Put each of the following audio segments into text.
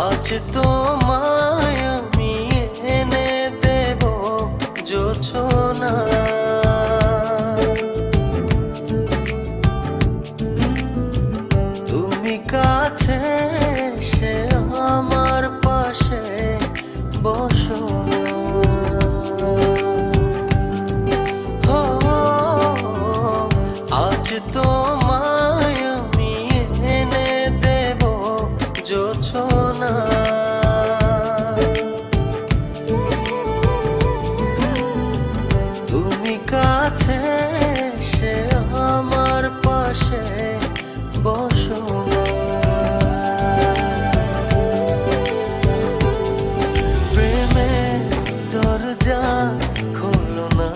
আজ তোমায় আমি এনে দেব জোছনা, তুমি কাছে এসে আমার পাশে বসো। আজ তোমায় আমি এনে দেব জোছনা, তুমি কাছে এসে আমার পাশে বসো। প্রেমের দরজা খোলো না,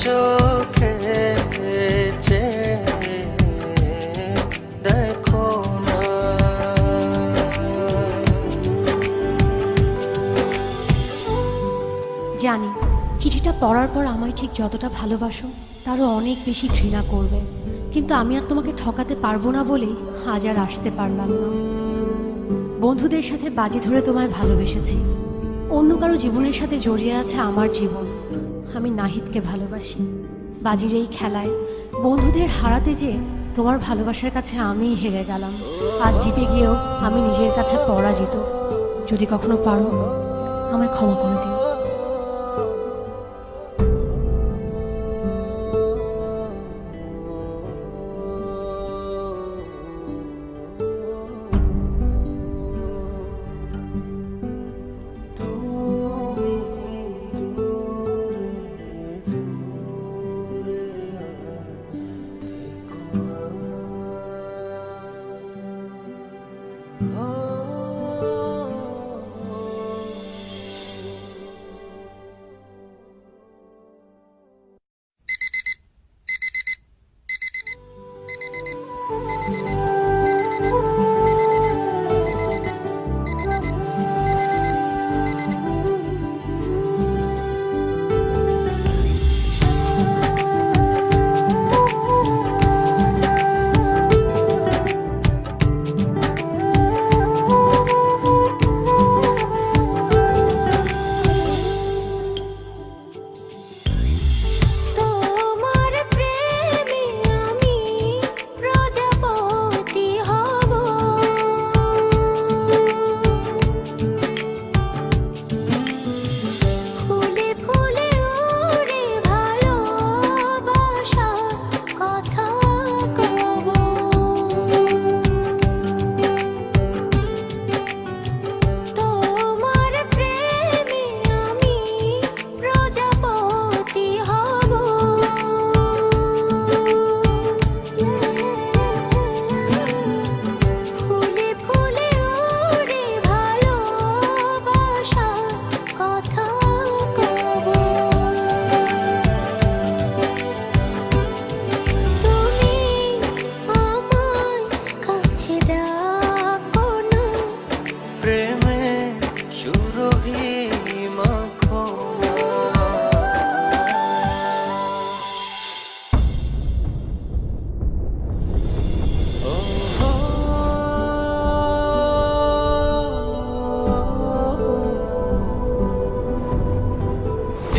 চোখে দেখো না। জানি চিঠিটা পড়ার পর আমায় ঠিক যতটা ভালোবাসো তারও অনেক বেশি ঘৃণা করবে, কিন্তু আমি আর তোমাকে ঠকাতে পারবো না বলেই আজ আর আসতে পারলাম না। বন্ধুদের সাথে বাজি ধরে তোমায় ভালোবেসেছি, অন্য কারো জীবনের সাথে জড়িয়ে আছে আমার জীবন। আমি নাহিদকে ভালোবাসি। বাজির এই খেলায় বন্ধুদের হারাতে যে তোমার ভালোবাসার কাছে আমিই হেরে গেলাম। আজ জিতে গিয়েও আমি নিজের কাছে পরাজিত। যদি কখনো পারো আমায় ক্ষমা করে দিও।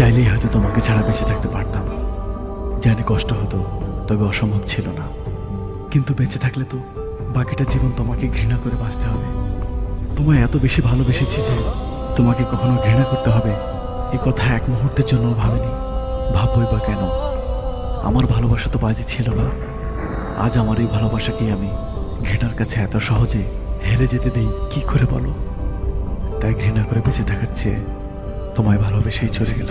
চাইলেই হয়তো তোমাকে ছাড়া বেঁচে থাকতে পারতাম। জানি কষ্ট হতো, তবে অসম্ভব ছিল না। কিন্তু বেঁচে থাকলে তো বাকিটা জীবন তোমাকে ঘৃণা করে বাঁচতে হবে। তোমায় এত বেশি ভালোবেসেছি যে তোমাকে কখনো ঘৃণা করতে হবে এই কথা এক মুহূর্তের জন্য ভাবিনি। ভাববই বা কেন? আমার ভালোবাসা তো বাজি ছিল না। আজ আমার এই ভালোবাসাকেই আমি ঘৃণার কাছে এত সহজে হেরে যেতে দেই কি করে বলো? তাই ঘৃণা করে বেঁচে থাকার চেয়ে তোমায় ভালোবেসেই চলে গেল।